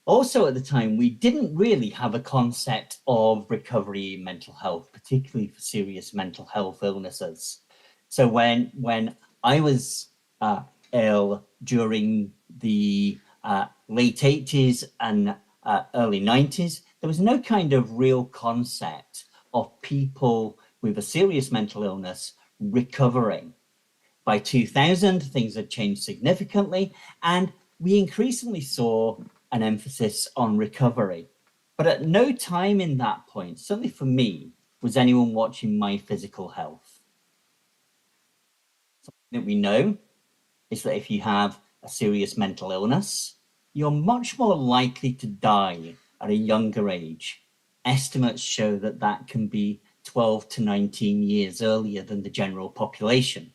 Also at the time, we didn't really have a concept of recovery in mental health, particularly for serious mental health illnesses. So when I was ill during the late 80s and early 90s, there was no kind of real concept of people with a serious mental illness recovering. By 2000, things had changed significantly, and we increasingly saw an emphasis on recovery. But at no time in that point, certainly for me, was anyone watching my physical health. Something that we know is that if you have a serious mental illness, you're much more likely to die at a younger age. Estimates show that that can be 12 to 19 years earlier than the general population.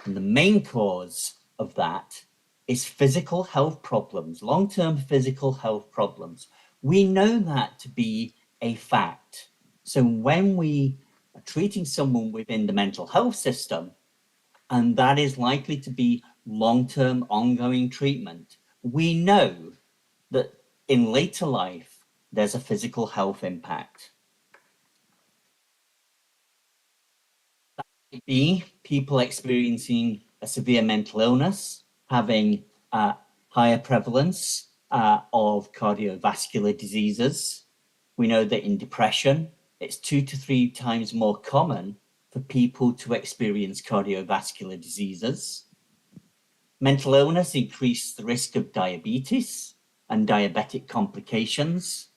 And the main cause of that is physical health problems, long-term physical health problems. We know that to be a fact. So when we are treating someone within the mental health system, and that is likely to be long-term ongoing treatment, we know that in later life, there's a physical health impact. That might be people experiencing a severe mental illness, having a higher prevalence of cardiovascular diseases. We know that in depression, it's 2 to 3 times more common for people to experience cardiovascular diseases. Mental illness increases the risk of diabetes and diabetic complications.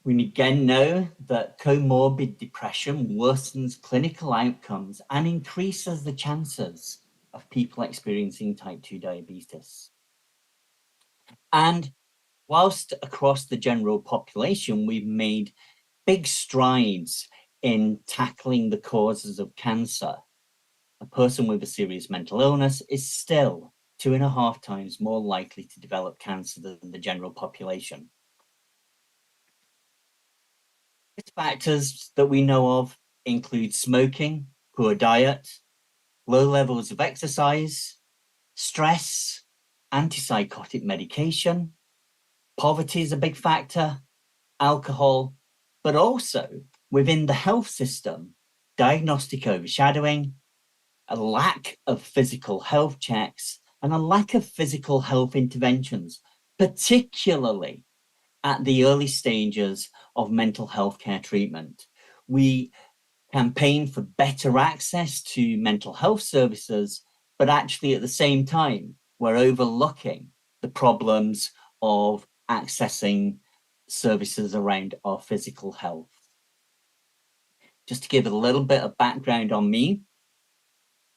We again know that comorbid depression worsens clinical outcomes and increases the chances of people experiencing type 2 diabetes. And whilst across the general population, we've made big strides in tackling the causes of cancer, a person with a serious mental illness is still 2.5 times more likely to develop cancer than the general population. Risk factors that we know of include smoking, poor diet, low levels of exercise, stress, antipsychotic medication. Poverty is a big factor, alcohol, but also within the health system, diagnostic overshadowing, a lack of physical health checks, and a lack of physical health interventions, particularly at the early stages of mental health care treatment. We campaign for better access to mental health services, but actually at the same time, we're overlooking the problems of accessing services around our physical health. Just to give a little bit of background on me,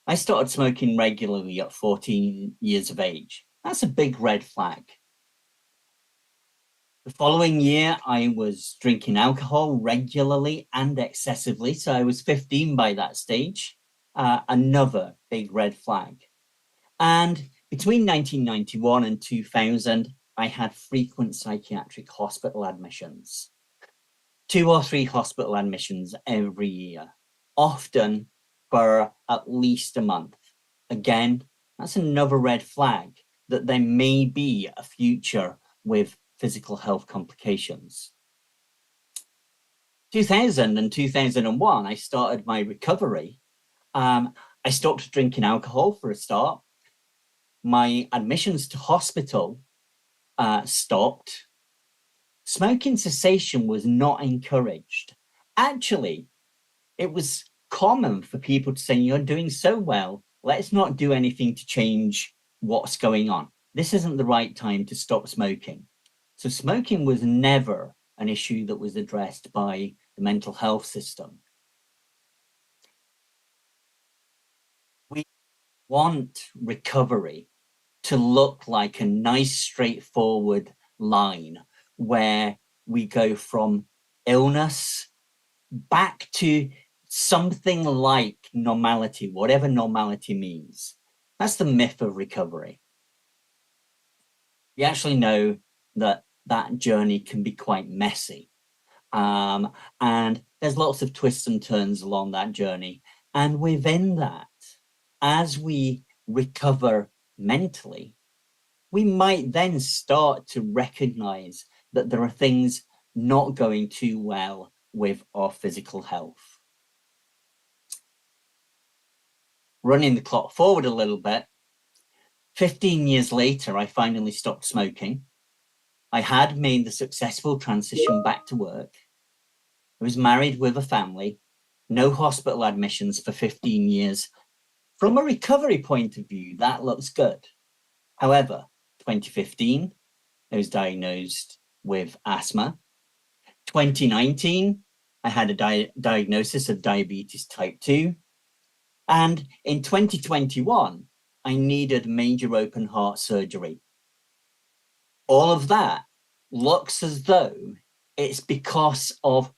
I started smoking regularly at 14 years of age. That's a big red flag. The following year, I was drinking alcohol regularly and excessively. So I was 15 by that stage, another big red flag. And between 1991 and 2000, I had frequent psychiatric hospital admissions, 2 or 3 hospital admissions every year, often for at least a month. Again, that's another red flag that there may be a future with physical health complications. 2000 and 2001, I started my recovery. I stopped drinking alcohol for a start. My admissions to hospital stopped. Smoking cessation was not encouraged. Actually, it was common for people to say, you're doing so well, let's not do anything to change what's going on. This isn't the right time to stop smoking. So smoking was never an issue that was addressed by the mental health system. We want recovery to look like a nice, straightforward line where we go from illness back to something like normality, whatever normality means. That's the myth of recovery. We actually know that that journey can be quite messy. And there's lots of twists and turns along that journey. And within that, as we recover mentally, we might then start to recognize that there are things not going too well with our physical health. Running the clock forward a little bit, 15 years later, I finally stopped smoking. I had made the successful transition back to work. I was married with a family, no hospital admissions for 15 years. From a recovery point of view, that looks good. However, 2015, I was diagnosed with asthma. 2019, I had a diagnosis of diabetes type 2. And in 2021, I needed major open heart surgery. All of that looks as though it's because of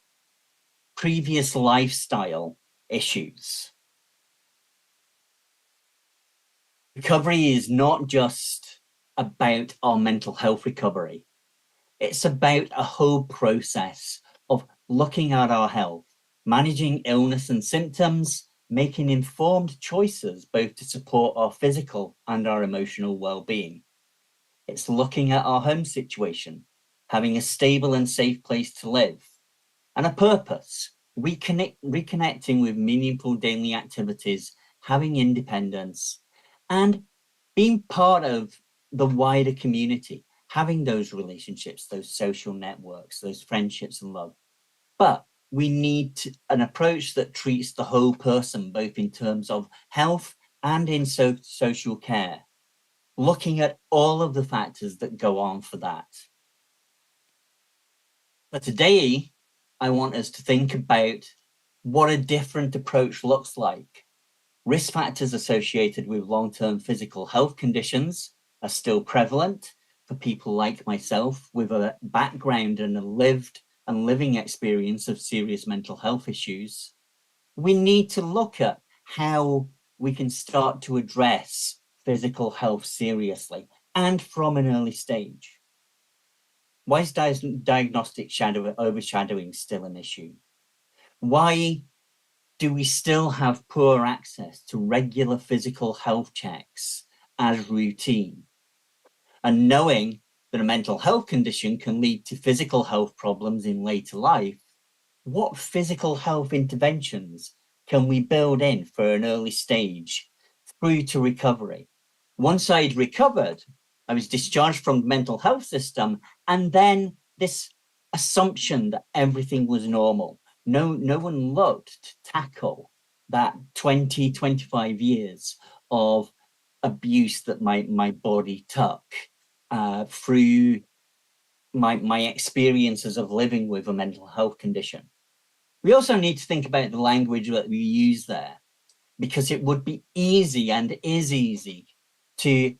previous lifestyle issues. Recovery is not just about our mental health recovery. It's about a whole process of looking at our health, managing illness and symptoms, making informed choices both to support our physical and our emotional well-being. It's looking at our home situation, having a stable and safe place to live, and a purpose, reconnecting with meaningful daily activities, having independence, and being part of the wider community, having those relationships, those social networks, those friendships and love. But we need an approach that treats the whole person, both in terms of health and in social care, looking at all of the factors that go on for that. But today, I want us to think about what a different approach looks like. Risk factors associated with long-term physical health conditions are still prevalent for people like myself with a background and a lived and living experience of serious mental health issues. We need to look at how we can start to address physical health seriously and from an early stage. Why is diagnostic overshadowing still an issue? Why do we still have poor access to regular physical health checks as routine? And knowing that a mental health condition can lead to physical health problems in later life, what physical health interventions can we build in for an early stage through to recovery? Once I'd recovered, I was discharged from the mental health system, and then this assumption that everything was normal. No one looked to tackle that 20, 25 years of abuse that my body took through my experiences of living with a mental health condition. We also need to think about the language that we use there, because it would be easy and is easy to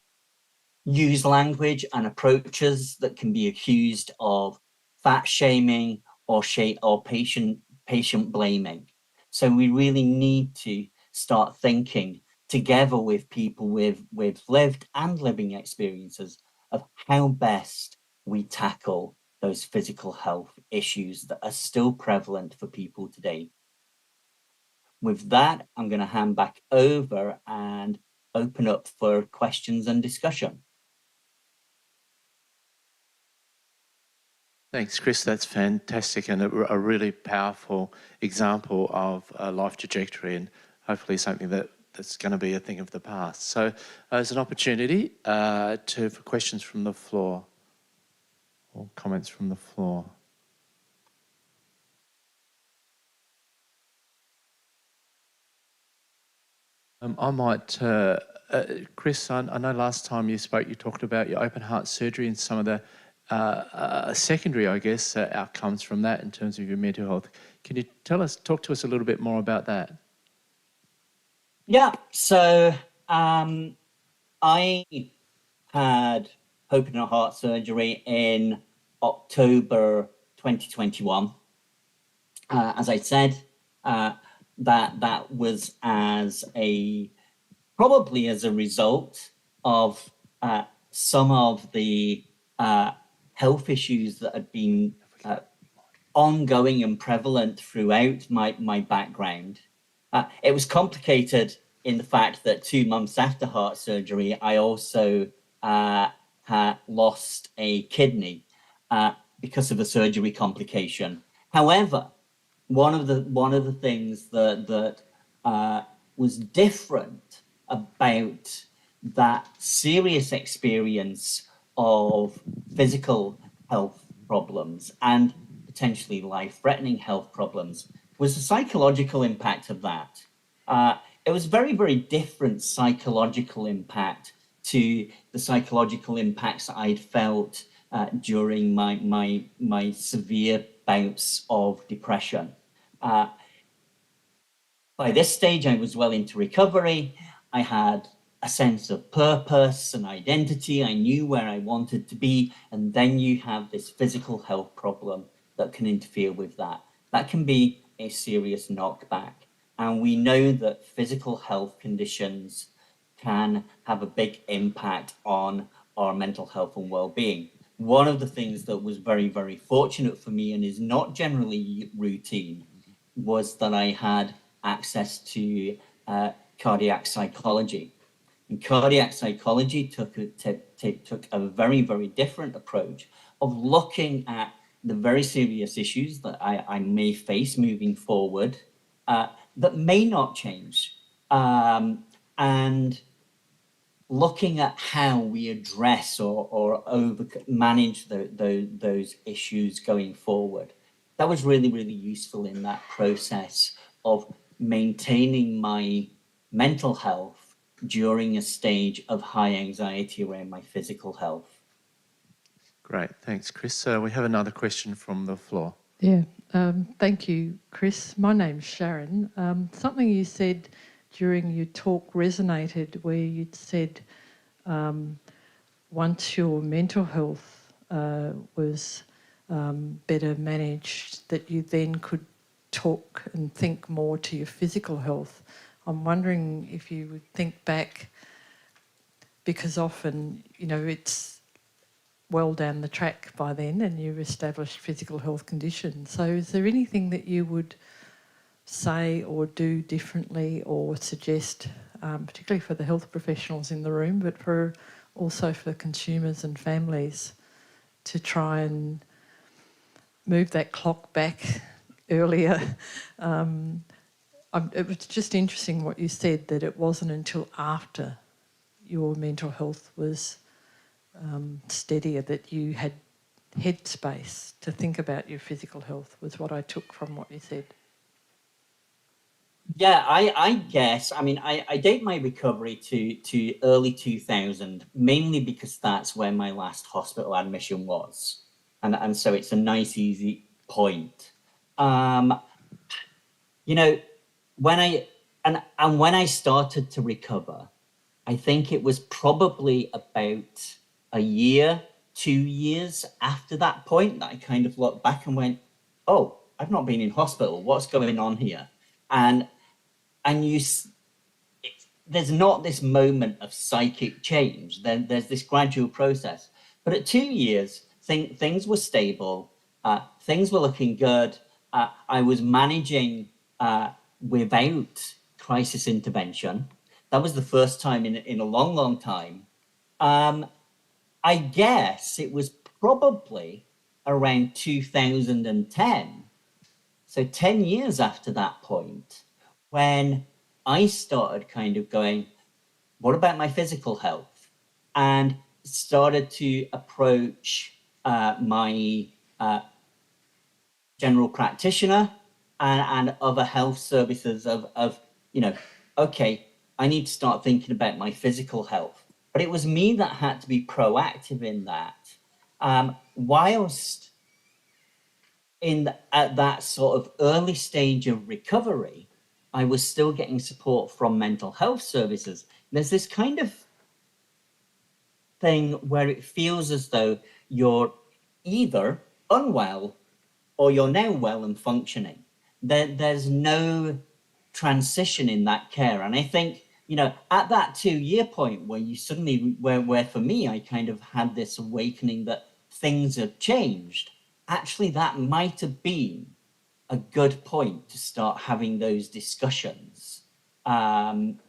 use language and approaches that can be accused of fat shaming or patient blaming. So we really need to start thinking together with people with lived and living experiences of how best we tackle those physical health issues that are still prevalent for people today. With that, I'm going to hand back over and open up for questions and discussion. Thanks, Chris. That's fantastic and a really powerful example of a life trajectory, and hopefully something that's going to be a thing of the past. So there's an opportunity for questions from the floor or comments from the floor. I might, Chris, I know last time you spoke, you talked about your open heart surgery and some of the secondary, I guess, outcomes from that in terms of your mental health. Can you talk to us a little bit more about that? Yeah, so I had open heart surgery in October 2021. As I said, that was probably as a result of some of the health issues that had been ongoing and prevalent throughout my background. It was complicated in the fact that 2 months after heart surgery, I also had lost a kidney because of a surgery complication. However, one of the things that was different about that serious experience of physical health problems and potentially life-threatening health problems was the psychological impact of that. It was very, very different psychological impact to the psychological impacts I'd felt during my severe bouts of depression. By this stage, I was well into recovery. I had a sense of purpose and identity. I knew where I wanted to be. And then you have this physical health problem that can interfere with that. That can be a serious knockback. And we know that physical health conditions can have a big impact on our mental health and well-being. One of the things that was very, very fortunate for me and is not generally routine was that I had access to cardiac psychology. And cardiac psychology took a very, very different approach of looking at the very serious issues that I may face moving forward that may not change. And looking at how we address or manage those issues going forward. That was really, really useful in that process of maintaining my mental health during a stage of high anxiety around my physical health. Great, thanks, Chris. We have another question from the floor. Yeah, thank you, Chris. My name's Sharon. Something you said during your talk resonated where you'd said once your mental health was better managed, that you then could talk and think more to your physical health. I'm wondering if you would think back, because often, you know, it's well down the track by then and you've established physical health conditions. So is there anything that you would say or do differently or suggest, particularly for the health professionals in the room, but also for consumers and families, to try and move that clock back earlier? It was just interesting what you said, that it wasn't until after your mental health was steadier that you had headspace to think about your physical health, was what I took from what you said. Yeah, I guess. I mean, I date my recovery to early 2000, mainly because that's where my last hospital admission was. And so it's a nice, easy point. You know, when I started to recover, I think it was probably about a year, 2 years after that point that I kind of looked back and went, oh, I've not been in hospital. What's going on here? And there's not this moment of psychic change. Then there's this gradual process. But at 2 years, things were stable. Things were looking good. I was managing without crisis intervention. That was the first time in a long, long time. I guess it was probably around 2010. So 10 years after that point, when I started kind of going, what about my physical health? And started to approach my general practitioner and other health services of, you know, okay, I need to start thinking about my physical health. But it was me that had to be proactive in that. Whilst at that sort of early stage of recovery, I was still getting support from mental health services. There's this kind of thing where it feels as though you're either unwell or you're now well and functioning. There's no transition in that care. And I think, you know, at that 2 year point where you suddenly, where for me, I kind of had this awakening that things have changed, actually that might have been a good point to start having those discussions of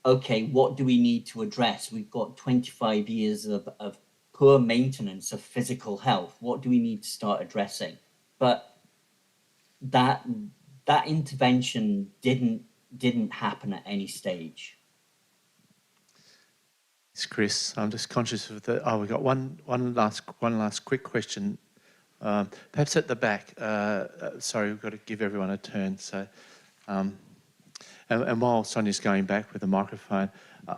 okay, what do we need to address? We've got 25 years of poor maintenance of physical health. What do we need to start addressing? But that intervention didn't happen at any stage. It's Chris. I'm just conscious of the. Oh, we've got one last quick question. Perhaps at the back. Sorry, we've got to give everyone a turn. So, and while Sonia's going back with the microphone,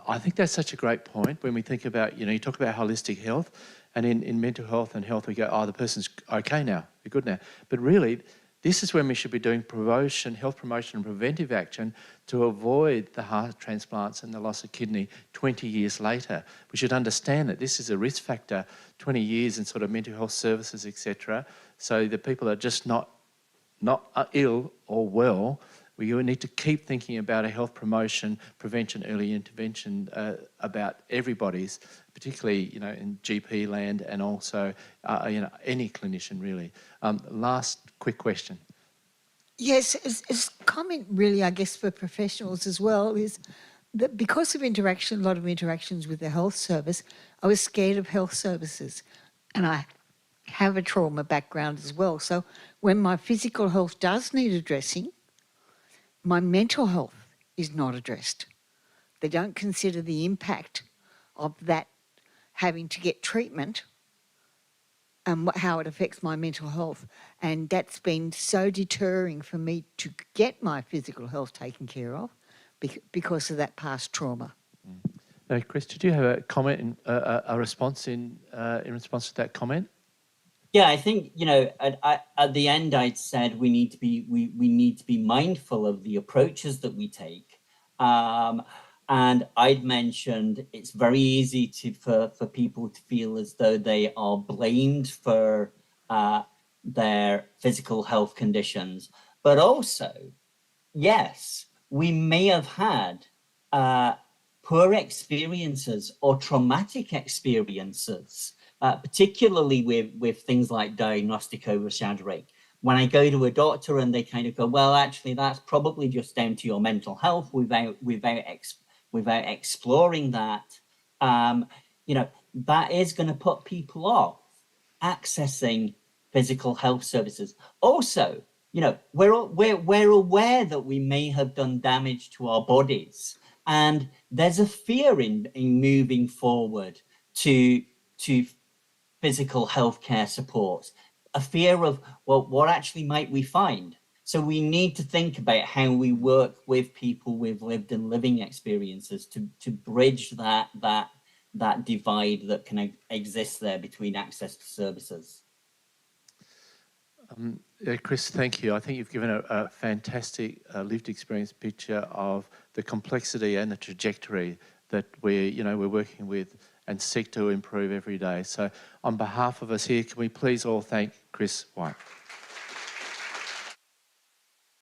I think that's such a great point when we think about, you talk about holistic health, and in mental health and health we go, oh, the person's okay now, they're good now. But really, this is when we should be doing promotion, health promotion and preventive action to avoid the heart transplants and the loss of kidney 20 years later. We should understand that this is a risk factor, 20 years in sort of mental health services, etc. So the people are just not ill or well. We need to keep thinking about a health promotion, prevention, early intervention about everybody's, particularly in GP land and also any clinician really. Last quick question. Yes, as comment really, I guess, for professionals as well, is that because of a lot of interactions with the health service, I was scared of health services, and I have a trauma background as well. So when my physical health does need addressing, my mental health is not addressed. They don't consider the impact of that having to get treatment and how it affects my mental health. And that's been so deterring for me to get my physical health taken care of because of that past trauma. Chris, did you have a comment, a response in response to that comment? Yeah, I think, at the end I'd said we need to be mindful of the approaches that we take. And I'd mentioned it's very easy for people to feel as though they are blamed for their physical health conditions. But also, yes, we may have had poor experiences or traumatic experiences, particularly with things like diagnostic overshadowing. When I go to a doctor and they kind of go, well, actually, that's probably just down to your mental health without exploring that, that is going to put people off accessing physical health services. Also, we're aware that we may have done damage to our bodies, and there's a fear in moving forward to physical healthcare support, a fear of, well, what actually might we find? So we need to think about how we work with people with lived and living experiences to bridge that divide that can exist there between access to services. Chris, thank you. I think you've given a fantastic lived experience picture of the complexity and the trajectory that we're working with and seek to improve every day. So on behalf of us here, can we please all thank Chris White?